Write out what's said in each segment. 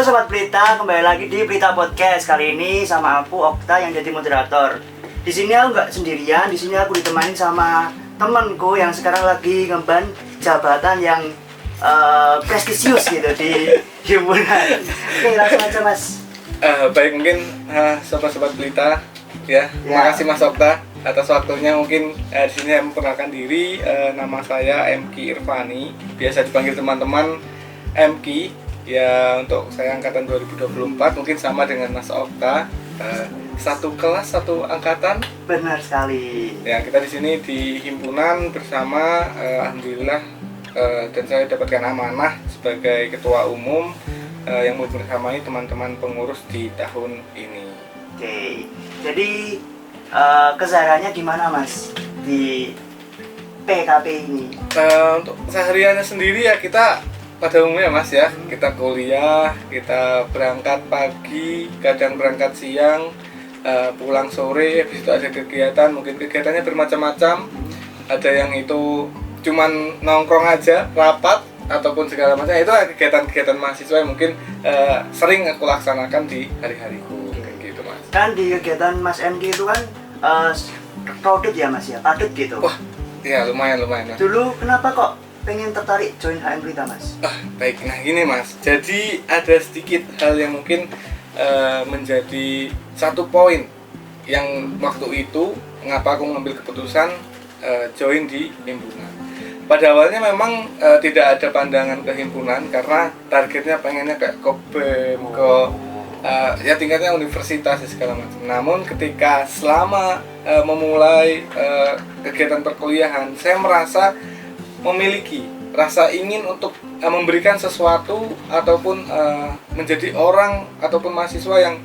Sobat Pelita, kembali lagi di Pelita Podcast. Kali ini sama aku Okta yang jadi moderator. Di sini aku nggak sendirian, di sini aku ditemani sama temanku yang sekarang lagi ngemban jabatan yang prestisius gitu di himpunan. Oke, langsung aja Mas. Baik, mungkin sobat-sobat Pelita ya. Terima kasih Mas Okta atas waktunya. Mungkin di sini saya memperkenalkan diri, nama saya MK Irfani, biasa dipanggil teman-teman MK. Ya, untuk saya angkatan 2024 mungkin sama dengan Mas Okta, satu kelas satu angkatan. Benar sekali. Ya, kita di sini di himpunan bersama, alhamdulillah, dan saya dapatkan amanah sebagai ketua umum yang membersamai teman-teman pengurus di tahun ini. Oke, jadi kesehariannya gimana Mas di PKP ini? Untuk sehariannya sendiri ya kita pada umumnya Mas ya, kita kuliah, kita berangkat pagi, kadang berangkat siang, pulang sore, habis itu ada kegiatan, mungkin kegiatannya bermacam-macam. Ada yang itu cuman nongkrong aja, rapat, ataupun segala macam. Itu kegiatan-kegiatan mahasiswa yang mungkin sering aku laksanakan di hari-hariku, kayak gitu Mas. Kan di kegiatan Mas MK itu kan crowded ya Mas ya, padat gitu. Wah, ya lumayan Mas. Dulu kenapa kok pengen tertarik join HM Pelita Mas? Baik, nah gini Mas, jadi ada sedikit hal yang mungkin menjadi satu poin yang waktu itu mengapa aku mengambil keputusan join di himpunan. Pada awalnya memang tidak ada pandangan ke himpunan karena targetnya pengennya kayak BEM, ya tingkatnya universitas segala macam. Namun ketika selama memulai kegiatan perkuliahan, saya merasa memiliki rasa ingin untuk memberikan sesuatu ataupun menjadi orang ataupun mahasiswa yang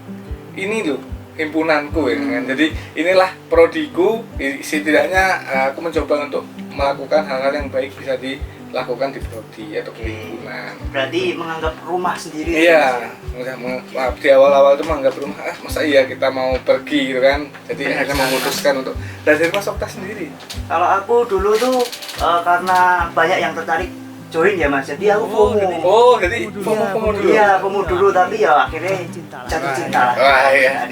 ini loh himpunanku ya kan. Jadi inilah prodiku, setidaknya aku mencoba untuk melakukan hal-hal yang baik bisa dilakukan di prodi atau di himpunan. Berarti menganggap rumah sendiri. Iya, di awal-awal itu menganggap rumah, masa iya kita mau pergi gitu kan. Jadi akhirnya memutuskan untuk dari Mas Okta sendiri. Kalau aku dulu tuh karena banyak yang tertarik join ya Mas, jadi aku FOMO. Jadi FOMO dulu. Iya, FOMO dulu, tapi ya akhirnya jatuh cinta lah. Wah, iya.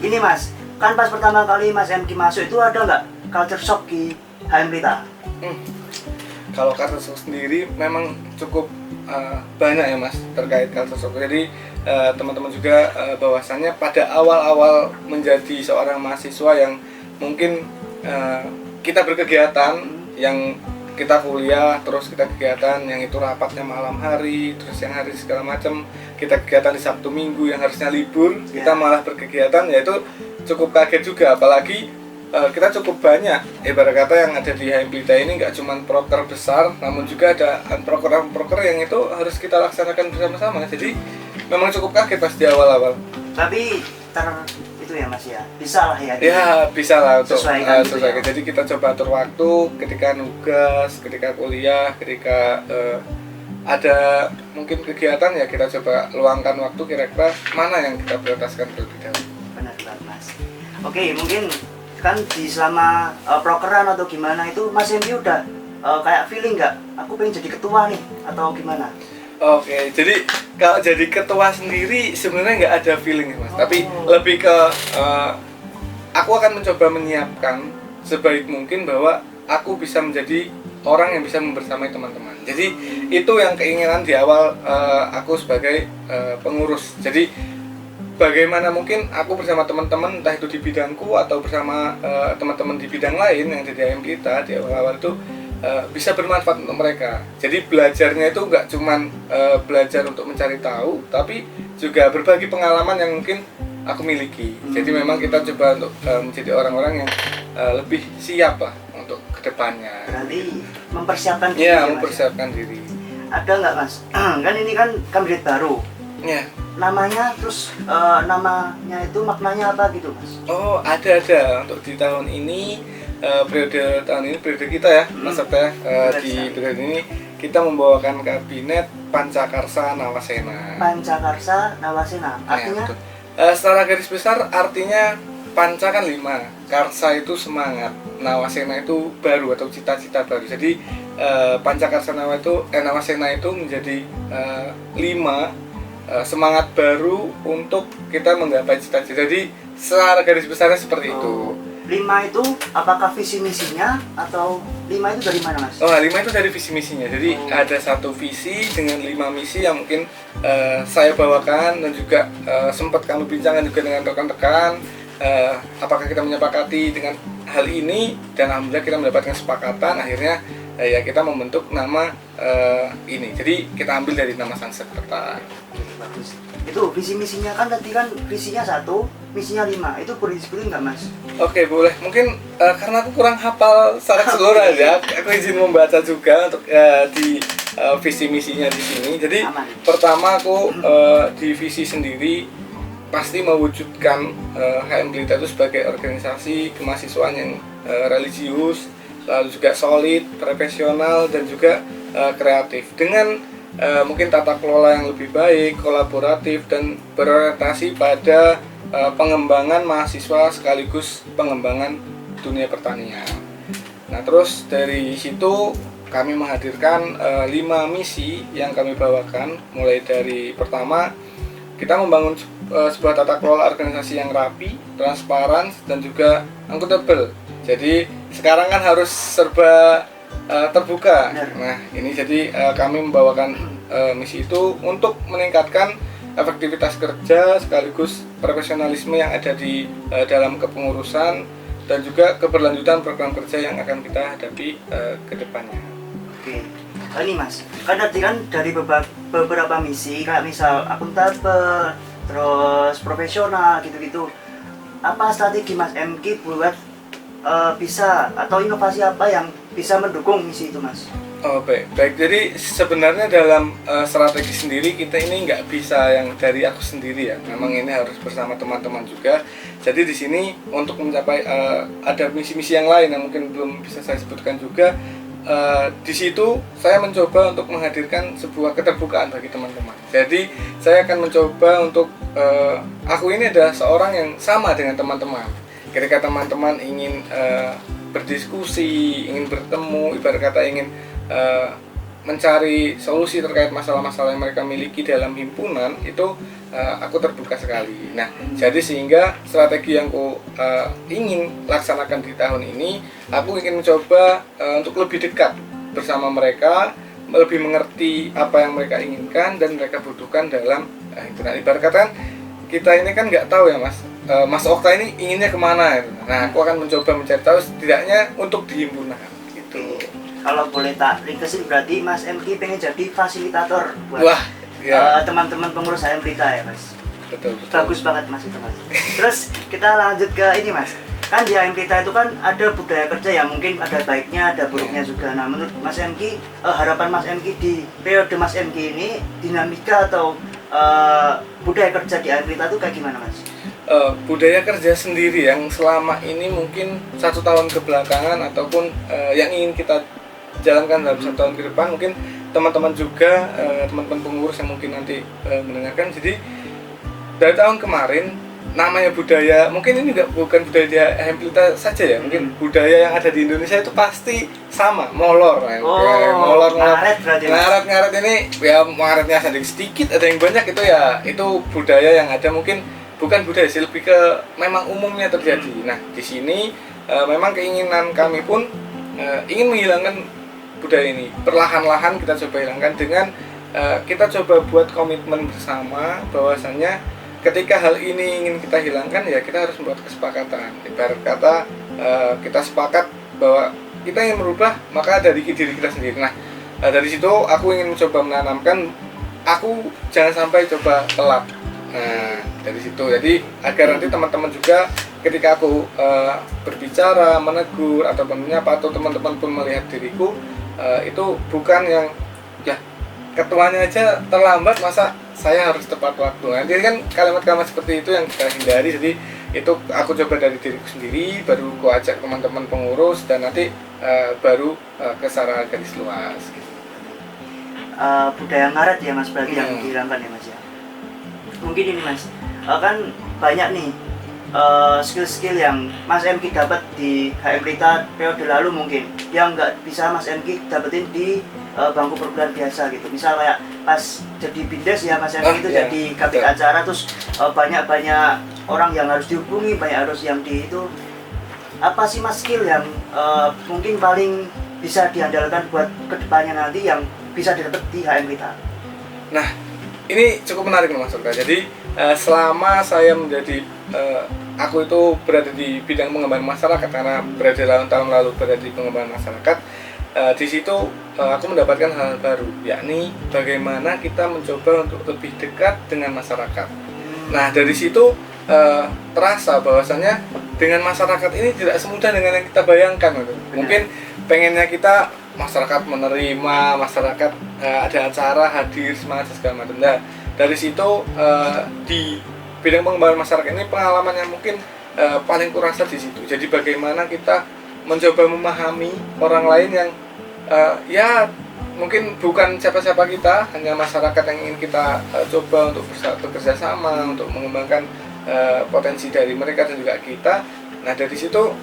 Ini Mas, kan pas pertama kali Mas MK masuk itu ada nggak culture shock di HM Pelita? Kalau culture shock sendiri memang cukup banyak ya Mas terkait culture shock. Jadi teman-teman juga bahwasannya pada awal-awal menjadi seorang mahasiswa yang mungkin kita berkegiatan, yang kita kuliah, terus kita kegiatan yang itu rapatnya malam hari, terus yang hari segala macam, kita kegiatan di Sabtu Minggu yang harusnya libur, kita malah berkegiatan, ya itu cukup kaget juga. Apalagi kita cukup banyak, ibarat kata yang ada di HM Pelita ini nggak cuma proker besar, namun juga ada proker yang itu harus kita laksanakan bersama-sama. Jadi memang cukup kaget pas di awal-awal. Tapi itu ya Mas ya, bisa lah ya. Ya bisa lah untuk sesuaikan. Jadi kita coba atur waktu ketika nugas, ketika kuliah, ketika ada mungkin kegiatan ya kita coba luangkan waktu kira-kira mana yang kita prioritaskan terlebih dahulu. Benar banget Mas. Oke, mungkin kan di selama prokeran atau gimana itu Mas MK udah kayak feeling nggak? Aku pengen jadi ketua nih atau gimana? Oke, jadi kalau jadi ketua sendiri sebenarnya nggak ada feeling Mas, tapi lebih ke aku akan mencoba menyiapkan sebaik mungkin bahwa aku bisa menjadi orang yang bisa membersamai teman-teman. Jadi itu yang keinginan di awal aku sebagai pengurus. Jadi bagaimana mungkin aku bersama teman-teman entah itu di bidangku atau bersama teman-teman di bidang lain yang ada di HM Pelita di awal-awal itu bisa bermanfaat untuk mereka. Jadi belajarnya itu nggak cuman belajar untuk mencari tahu, tapi juga berbagi pengalaman yang mungkin aku miliki. Jadi memang kita coba untuk menjadi orang-orang yang lebih siap lah untuk kedepannya. Berarti mempersiapkan diri. Iya, mempersiapkan diri. Ada nggak Mas? Kan ini kan kandidat baru. Iya. Namanya terus namanya itu maknanya apa gitu Mas? Oh, ada untuk di tahun ini. Periode kita ya Mas Okta, di periode ini kita membawakan kabinet Pancakarsa Nawasena. Pancakarsa Nawasena artinya? Secara garis besar artinya Panca kan 5, Karsa itu semangat, Nawasena itu baru atau cita-cita baru. Jadi Pancakarsa Nawasena itu menjadi 5 semangat baru untuk kita menggapai cita-cita. Jadi secara garis besarnya seperti itu. 5 itu apakah visi misinya atau 5 itu dari mana, Mas? 5 itu dari visi misinya. Jadi ada satu visi dengan 5 misi yang mungkin saya bawakan dan juga sempat kami bincangkan juga dengan rekan-rekan. Apakah kita menyepakati dengan hal ini, dan alhamdulillah kita mendapatkan kesepakatan. Akhirnya ya kita membentuk nama ini. Jadi kita ambil dari nama Sunset Peta. Bagus. Itu visi misinya kan tadi kan visinya 1, misinya 5. Itu boleh disebutin nggak, Mas? Oke, boleh. Mungkin karena aku kurang hafal secara keseluruhan ya, aku izin membaca juga untuk di visi misinya di sini. Jadi Aman. pertama aku di visi sendiri pasti mewujudkan HM Pelita itu sebagai organisasi kemahasiswaan yang religius, lalu juga solid, profesional, dan juga kreatif dengan mungkin tata kelola yang lebih baik, kolaboratif, dan berorientasi pada pengembangan mahasiswa sekaligus pengembangan dunia pertanian. Nah, terus dari situ kami menghadirkan 5 misi yang kami bawakan, mulai dari pertama kita membangun sebuah tata kelola organisasi yang rapi, transparan, dan juga akuntabel. Jadi sekarang kan harus serba terbuka. Nah, ini jadi kami membawakan misi itu untuk meningkatkan efektivitas kerja sekaligus profesionalisme yang ada di dalam kepengurusan dan juga keberlanjutan program kerja yang akan kita hadapi ke depannya. Oke. Ini Mas, kan tadi kan dari beberapa misi kayak misal akuntabel, terus profesional gitu-gitu. Apa strategi Mas MK buat bisa atau inovasi apa yang bisa mendukung misi itu, Mas? Oh, baik. Jadi sebenarnya dalam strategi sendiri kita ini nggak bisa yang dari aku sendiri ya. Memang ini harus bersama teman-teman juga. Jadi di sini untuk mencapai ada misi-misi yang lain yang mungkin belum bisa saya sebutkan juga. Di situ saya mencoba untuk menghadirkan sebuah keterbukaan bagi teman-teman. Jadi saya akan mencoba untuk aku ini adalah seorang yang sama dengan teman-teman. Ketika teman-teman ingin berdiskusi, ingin bertemu, ibarat kata ingin mencari solusi terkait masalah-masalah yang mereka miliki dalam himpunan, itu aku terbuka sekali. Nah, jadi sehingga strategi yang aku ingin laksanakan di tahun ini, aku ingin mencoba untuk lebih dekat bersama mereka, lebih mengerti apa yang mereka inginkan dan mereka butuhkan dalam himpunan. Ibarat kata kita ini kan nggak tahu ya Mas Okta ini inginnya kemana gitu. Nah, aku akan mencoba mencari tahu setidaknya untuk di himpunan gitu. Kalau boleh tak ringkesin berarti Mas MK pengen jadi fasilitator buat teman-teman pengurus HM Pelita ya, Mas? Betul. Bagus banget Mas itu, Mas. Terus kita lanjut ke ini, Mas. Kan di HM Pelita itu kan ada budaya kerja yang mungkin ada baiknya, ada buruknya juga. Nah, menurut Mas MK, harapan Mas MK di periode Mas MK ini, dinamika atau budaya kerja di HM Pelita itu kayak gimana, Mas? Budaya kerja sendiri yang selama ini mungkin 1 tahun kebelakangan ataupun yang ingin kita jalankan dalam 1 tahun ke depan, mungkin teman-teman juga teman-teman pengurus yang mungkin nanti mendengarkan. Jadi dari tahun kemarin namanya budaya, mungkin ini bukan budaya di HM Pelita saja ya, mungkin budaya yang ada di Indonesia itu pasti sama, molor. Molor ngaret ini ya, ngaretnya sedikit ada yang banyak, itu ya itu budaya yang ada, mungkin bukan budaya sih, lebih ke memang umumnya terjadi. Nah, di sini memang keinginan kami pun ingin menghilangkan budaya ini. Perlahan-lahan kita coba hilangkan dengan kita coba buat komitmen bersama bahwasannya ketika hal ini ingin kita hilangkan ya kita harus membuat kesepakatan. Ibarat kata kita sepakat bahwa kita ingin merubah, maka dari diri kita sendiri. Nah, dari situ aku ingin mencoba menanamkan, aku jangan sampai coba telat. Nah, dari situ jadi agar nanti teman-teman juga ketika aku berbicara, menegur atau menyapa, atau teman-teman pun melihat diriku itu bukan yang ya ketuanya aja terlambat, masa saya harus tepat waktu. Nah, jadi kan kalimat-kalimat seperti itu yang kita hindari. Jadi itu aku coba dari diriku sendiri, baru aku ajak teman-teman pengurus, dan nanti baru ke secara garis luas gitu. Budaya ngaret ya Mas berarti yang dihilangkan ya Mas ya. Mungkin ini Mas, kan banyak nih skill-skill yang Mas MK dapat di HM Pelita periode lalu mungkin yang nggak bisa Mas MK dapetin di bangku perkuliahan biasa gitu. Misal kayak pas jadi bindes ya Mas Henry itu iya, jadi kapten acara, terus banyak-banyak orang yang harus dihubungi, banyak harus yang di itu. Apa sih Mas skill yang mungkin paling bisa diandalkan buat kedepannya nanti yang bisa didapat di HM kita? Nah, ini cukup menarik nih Mas Okta. Jadi selama saya menjadi aku itu berada di bidang pengembangan masyarakat, karena berada tahun lalu berada di pengembangan masyarakat, di situ aku mendapatkan hal baru, yakni bagaimana kita mencoba untuk lebih dekat dengan masyarakat. Nah, dari situ terasa bahwasanya dengan masyarakat ini tidak semudah dengan yang kita bayangkan gitu. Mungkin pengennya kita masyarakat menerima, masyarakat ada acara hadir semangat segala macam. Nah, dari situ di bidang pengembangan masyarakat ini pengalaman yang mungkin paling kurasa di situ. Jadi bagaimana kita mencoba memahami orang lain yang ya mungkin bukan siapa-siapa kita, hanya masyarakat yang ingin kita coba untuk bekerja sama untuk mengembangkan potensi dari mereka dan juga kita. Nah, dari situ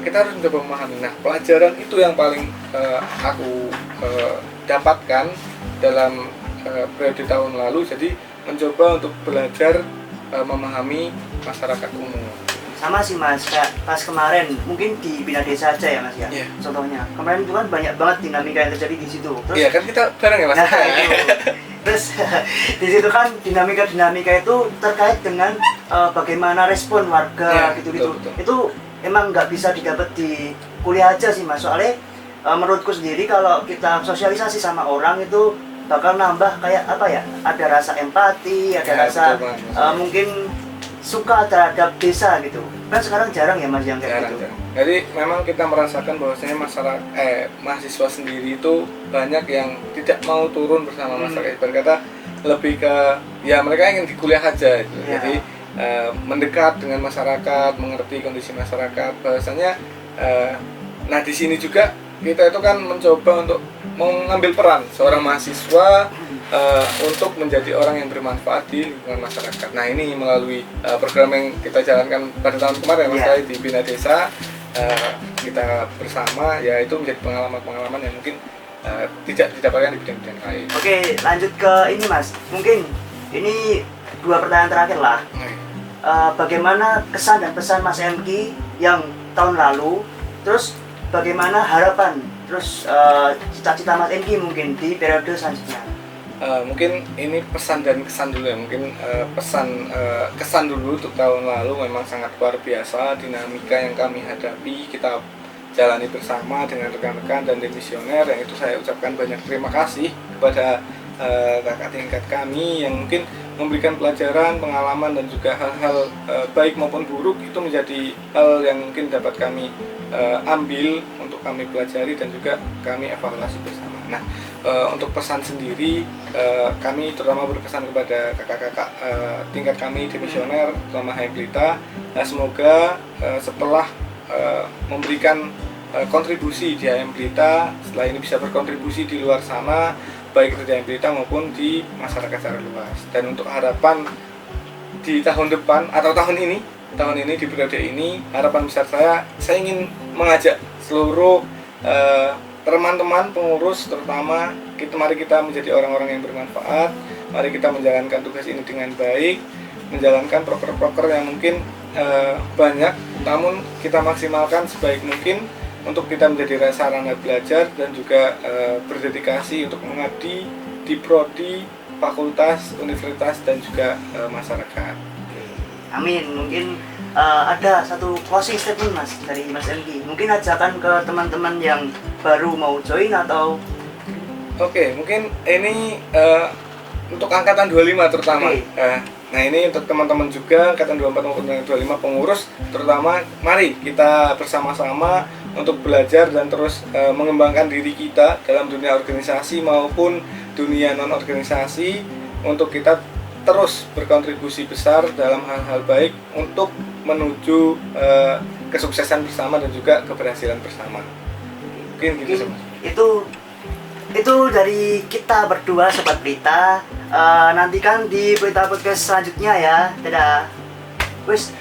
kita harus mencoba memahami. Nah, pelajaran itu yang paling aku dapatkan dalam periode tahun lalu. Jadi mencoba untuk belajar memahami masyarakat umum. Sama sih Mas, kayak pas kemarin mungkin di Bina Desa aja ya Mas ya. Yeah. Contohnya kemarin itu kan banyak banget dinamika yang terjadi di situ. Terus Iya kan kita bareng ya Mas. nah, itu. Terus di situ kan dinamika itu terkait dengan bagaimana respon warga Yeah, gitu-gitu. betul. Itu emang nggak bisa didapat di kuliah aja sih Mas. Soalnya menurutku sendiri kalau kita sosialisasi sama orang itu bakal nambah kayak apa ya? Ada rasa empati, ada Ya, rasa betul banget. mungkin suka terhadap desa gitu. Kan sekarang jarang ya Mas yang kayak gitu. Jarang. Jadi memang kita merasakan bahwasanya mahasiswa sendiri itu banyak yang tidak mau turun bersama masyarakat. Berkata lebih ke ya mereka ingin di kuliah aja gitu. Ya. Jadi mendekat dengan masyarakat, mengerti kondisi masyarakat. Bahwasanya nah di sini juga kita itu kan mencoba untuk mengambil peran seorang mahasiswa untuk menjadi orang yang bermanfaat di lingkungan masyarakat. Nah, ini melalui program yang kita jalankan pada tahun kemarin Mas di Bina Desa, kita bersama, ya itu menjadi pengalaman-pengalaman yang mungkin tidak didapatkan di bidang-bidang lain. Oke, lanjut ke ini Mas. Mungkin ini 2 pertanyaan terakhir lah. Bagaimana kesan dan pesan Mas Emki yang tahun lalu, terus bagaimana harapan, terus cita-cita Mas Emki mungkin di periode selanjutnya? Mungkin ini pesan dan kesan dulu ya. Mungkin kesan dulu untuk tahun lalu memang sangat luar biasa dinamika yang kami hadapi, kita jalani bersama dengan rekan-rekan dan demisioner, yang itu saya ucapkan banyak terima kasih kepada kakak tingkat kami yang mungkin memberikan pelajaran, pengalaman dan juga hal-hal baik maupun buruk itu menjadi hal yang mungkin dapat kami ambil untuk kami pelajari dan juga kami evaluasi bersama. Nah, untuk pesan sendiri kami terutama berpesan kepada kakak-kakak tingkat kami demisioner terutama HM Pelita, semoga setelah memberikan kontribusi di HM Pelita, setelah ini bisa berkontribusi di luar sana, baik itu di HM Pelita maupun di masyarakat secara luas. Dan untuk harapan di tahun depan atau tahun ini di periode ini, harapan besar saya ingin mengajak seluruh teman-teman pengurus terutama, mari kita menjadi orang-orang yang bermanfaat, mari kita menjalankan tugas ini dengan baik, menjalankan proker-proker yang mungkin banyak, namun kita maksimalkan sebaik mungkin untuk kita menjadi sarana belajar dan juga berdedikasi untuk mengabdi di prodi, fakultas, universitas dan juga masyarakat. Amin. Mungkin ada satu closing statement Mas dari Mas Emki. Mungkin ajakan ke teman-teman yang baru mau join atau Oke, mungkin ini untuk angkatan 25 terutama. Nah, ini untuk teman-teman juga angkatan 24 maupun 25 pengurus terutama, mari kita bersama-sama untuk belajar dan terus mengembangkan diri kita dalam dunia organisasi maupun dunia non-organisasi, untuk kita terus berkontribusi besar dalam hal-hal baik untuk menuju kesuksesan bersama dan juga keberhasilan bersama. Mungkin gitu sih, Mas. Itu dari kita berdua Sobat Pelita. Nantikan di Pelita Podcast selanjutnya ya. Dadah. Wis.